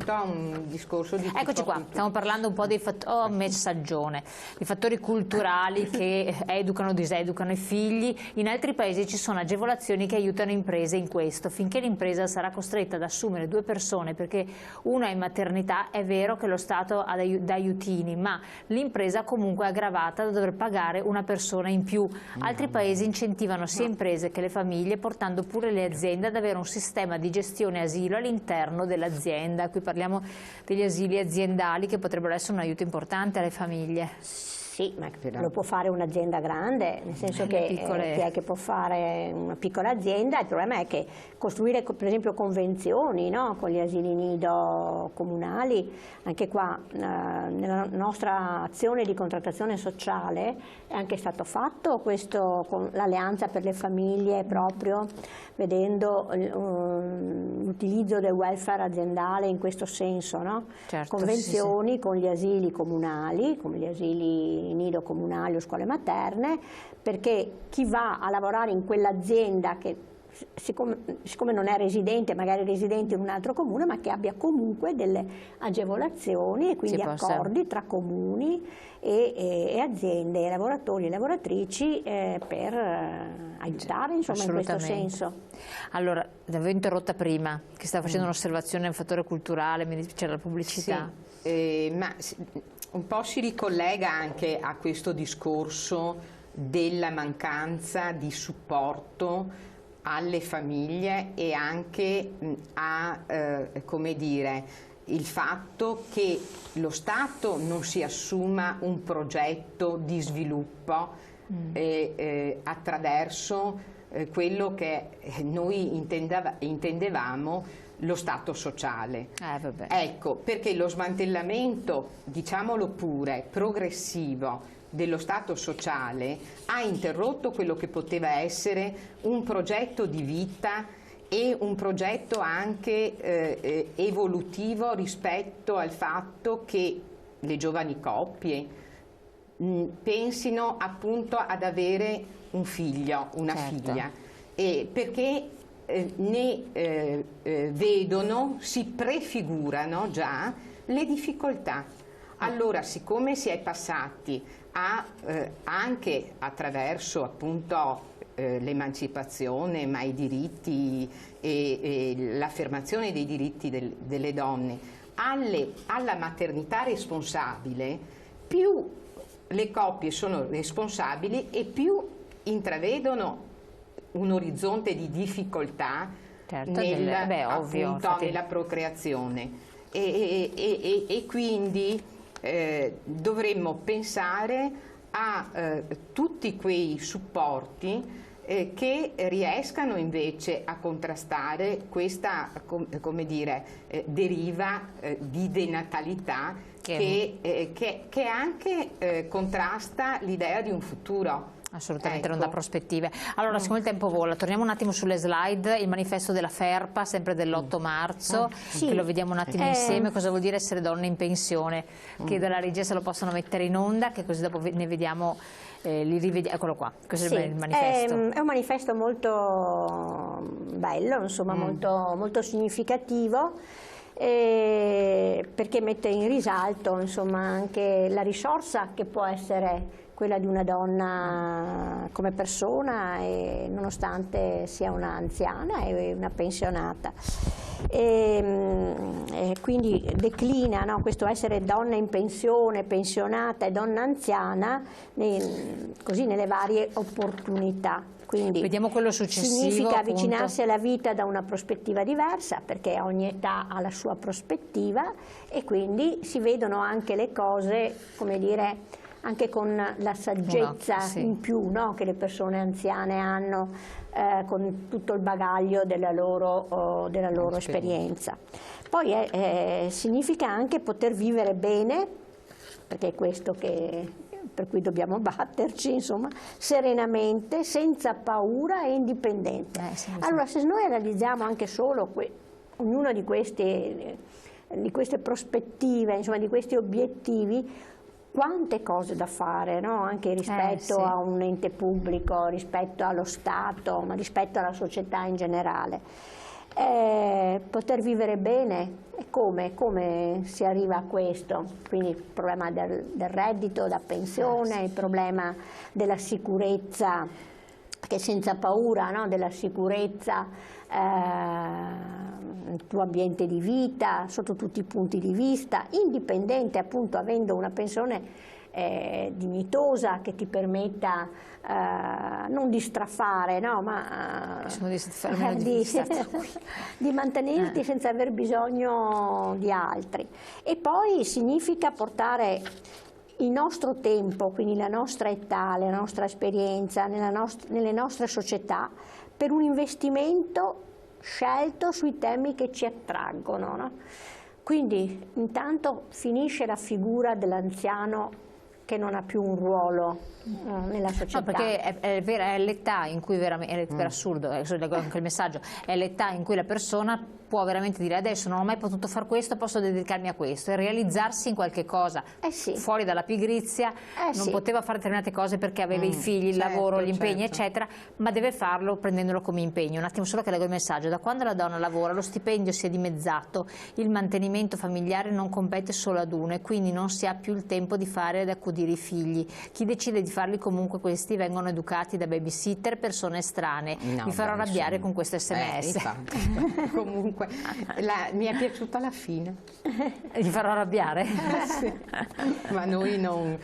riferito a un discorso di tipo Eccoci qua, stiamo parlando un po' dei fattori, messaggione, i fattori culturali che educano o diseducano i figli. In altri paesi ci sono agevolazioni che aiutano imprese in questo. Finché l'impresa sarà costretta ad assumere 2 persone perché una è in maternità, è vero che lo Stato dà aiutini, ma l'impresa comunque è aggravata da dover pagare una persona in più. Altri paesi incentivano sia imprese che le famiglie, portando pure le aziende ad avere un sistema di gestione asilo all'interno dell'azienda. Qui parliamo degli asili aziendali che potrebbero essere un aiuto importante alle famiglie. Sì, ma lo può fare un'azienda grande, nel senso che chi è che può fare una piccola azienda? Il problema è che costruire per esempio convenzioni, no? Con gli asili nido comunali, anche qua nella nostra azione di contrattazione sociale è anche stato fatto questo con l'alleanza per le famiglie, proprio vedendo l'utilizzo del welfare aziendale in questo senso, no? Certo, convenzioni sì. Con gli asili comunali, come gli asili nido comunali o scuole materne, perché chi va a lavorare in quell'azienda che siccome non è residente, magari è residente in un altro comune, ma che abbia comunque delle agevolazioni e quindi accordi tra comuni e aziende, e lavoratori e lavoratrici per aiutare, insomma, in questo senso. Allora, l'avevo interrotta prima, che stava facendo un'osservazione un fattore culturale, mi dice la pubblicità. Sì, ma un po' si ricollega anche a questo discorso della mancanza di supporto alle famiglie e anche a, come dire, il fatto che lo Stato non si assuma un progetto di sviluppo attraverso quello che noi intendevamo lo Stato sociale. Ecco, perché lo smantellamento, diciamolo pure, progressivo dello Stato sociale ha interrotto quello che poteva essere un progetto di vita e un progetto anche evolutivo rispetto al fatto che le giovani coppie pensino appunto ad avere un figlio, una figlia, perché ne vedono, si prefigurano già le difficoltà. Allora, siccome si è passati anche attraverso appunto l'emancipazione, ma i diritti e l'affermazione dei diritti delle donne, alla maternità responsabile, più le coppie sono responsabili e più intravedono un orizzonte di difficoltà nella procreazione e quindi dovremmo pensare a tutti quei supporti che riescano invece a contrastare questa, come dire, deriva di denatalità che anche contrasta l'idea di un futuro. Assolutamente, non dà prospettive. Allora, siccome il tempo vola, torniamo un attimo sulle slide, il manifesto della FERPA, sempre dell'8 marzo, che lo vediamo un attimo insieme, cosa vuol dire essere donne in pensione. Chiedo alla regia se lo possono mettere in onda, che così dopo ne vediamo, li rivediamo. Eccolo qua, questo è il manifesto. È un manifesto molto bello, insomma, molto significativo. Perché mette in risalto, insomma, anche la risorsa che può essere quella di una donna come persona, nonostante sia un'anziana e una pensionata. E quindi declina, no, questo essere donna in pensione, pensionata e donna anziana così nelle varie opportunità. Quindi vediamo quello successivo, significa avvicinarsi alla vita da una prospettiva diversa, perché ogni età ha la sua prospettiva e quindi si vedono anche le cose, come dire, anche con la saggezza in più, no, che le persone anziane hanno, con tutto il bagaglio della loro esperienza. Poi significa anche poter vivere bene, perché è questo per cui dobbiamo batterci, insomma, serenamente, senza paura e indipendente. Allora, se noi analizziamo anche solo ognuna di queste prospettive, insomma, di questi obiettivi, quante cose da fare, no? Anche rispetto sì. a un ente pubblico, rispetto allo Stato, ma rispetto alla società in generale. Poter vivere bene, come si arriva a questo? Quindi il problema del reddito da pensione, il problema della sicurezza, che senza paura, no? Della sicurezza nel tuo ambiente di vita, sotto tutti i punti di vista, indipendente, appunto, avendo una pensione dignitosa che ti permetta non di strafare, no, ma di mantenerti senza aver bisogno di altri. E poi significa portare il nostro tempo, quindi la nostra età, la nostra esperienza nelle nostre società per un investimento scelto sui temi che ci attraggono, no? Quindi intanto finisce la figura dell'anziano che non ha più un ruolo nella società. No, perché è l'età in cui veramente, è per assurdo, leggo anche il messaggio, è l'età in cui la persona può veramente dire adesso non ho mai potuto fare questo, posso dedicarmi a questo e realizzarsi in qualche cosa, fuori dalla pigrizia, non poteva fare determinate cose perché aveva i figli, il lavoro, gli impegni eccetera, ma deve farlo prendendolo come impegno. Un attimo solo che leggo il messaggio: da quando la donna lavora lo stipendio si è dimezzato, il mantenimento familiare non compete solo ad uno e quindi non si ha più il tempo di fare ed accudire i figli. Chi decide di farli comunque questi vengono educati da babysitter, persone estranee. Mi farò arrabbiare con questo sms. Comunque mi è piaciuta la fine. Gli farò arrabbiare? Sì. Ma noi non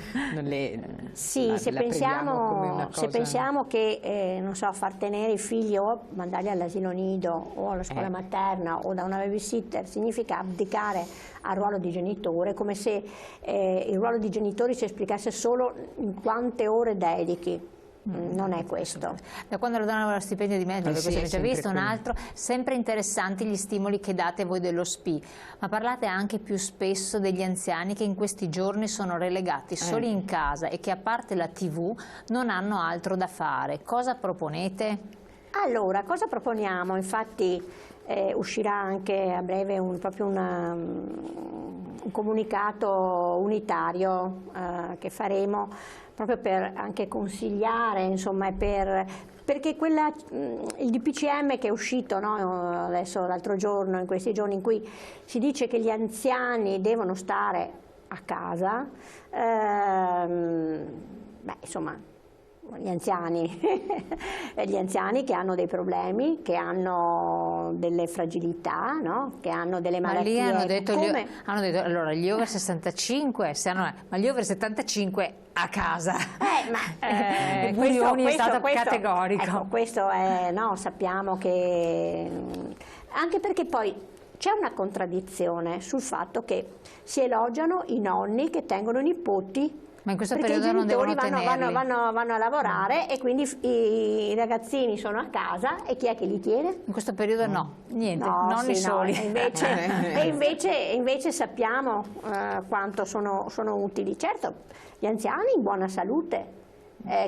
le se pensiamo che non so, far tenere i figli o mandarli all'asilo nido o alla scuola materna o da una babysitter significa abdicare al ruolo di genitore, come se il ruolo di genitori si esplicasse solo in quante ore dedichi. Non è questo. Da quando la donna lavora stipendio di mezzo, questo abbiamo già visto, un altro, sempre interessanti gli stimoli che date voi dello SPI, ma parlate anche più spesso degli anziani che in questi giorni sono relegati soli in casa e che a parte la TV non hanno altro da fare. Cosa proponete? Allora, cosa proponiamo? Infatti uscirà anche a breve un comunicato unitario che faremo proprio per anche consigliare, insomma, perché il DPCM che è uscito, no, adesso l'altro giorno, in questi giorni in cui si dice che gli anziani devono stare a casa, insomma, gli anziani che hanno dei problemi, che hanno delle fragilità, no? Che hanno delle malattie. Ma lì hanno detto allora gli over 65, ma gli over 75 a casa. Questo è stato categorico. Ecco, questo è, no, sappiamo che anche perché poi c'è una contraddizione sul fatto che si elogiano i nonni che tengono i nipoti. Ma in questo perché periodo i genitori non devono vanno a lavorare e quindi i ragazzini sono a casa e chi è che li tiene? In questo periodo no, niente, nonni soli. E invece sappiamo quanto sono utili. Certo, gli anziani in buona salute,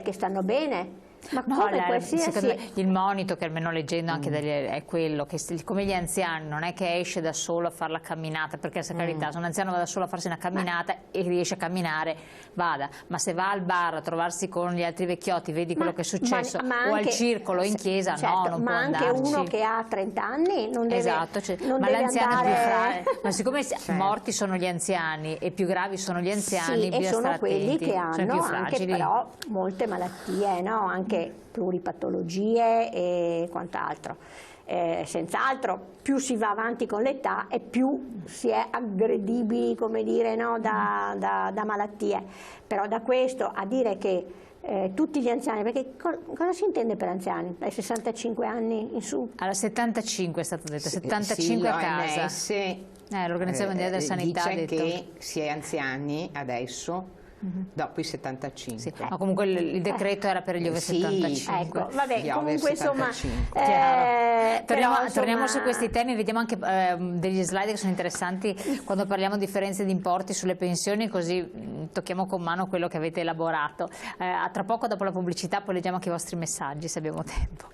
che stanno bene. Ma secondo me il monito, che almeno leggendo anche è quello che come gli anziani non è che esce da solo a fare la camminata, perché se carità se un anziano va da solo a farsi una camminata e riesce a camminare vada, ma se va al bar a trovarsi con gli altri vecchiotti, vedi quello che è successo, o al circolo in chiesa, certo, non può andarci. Ma anche uno che ha 30 anni non deve, ma l'anziano è più fragile, ma siccome morti sono gli anziani e più gravi sono gli anziani, e sono quelli che hanno anche però molte malattie, no? Anche pluripatologie e quant'altro. Senz'altro più si va avanti con l'età e più si è aggredibili, come dire, no? da malattie. Però da questo a dire che tutti gli anziani, perché cosa si intende per anziani? Dai 65 anni in su? Allora 75 è stato detto, 75 a casa. L'Organizzazione Mondiale della Sanità dice che si è anziani adesso dopo i 75. Sì, ma comunque il decreto era per gli over 75. Ecco, vabbè, comunque insomma, torniamo su questi temi, vediamo anche degli slide che sono interessanti quando parliamo di differenze di importi sulle pensioni, così tocchiamo con mano quello che avete elaborato. Tra poco, dopo la pubblicità, poi leggiamo anche i vostri messaggi se abbiamo tempo.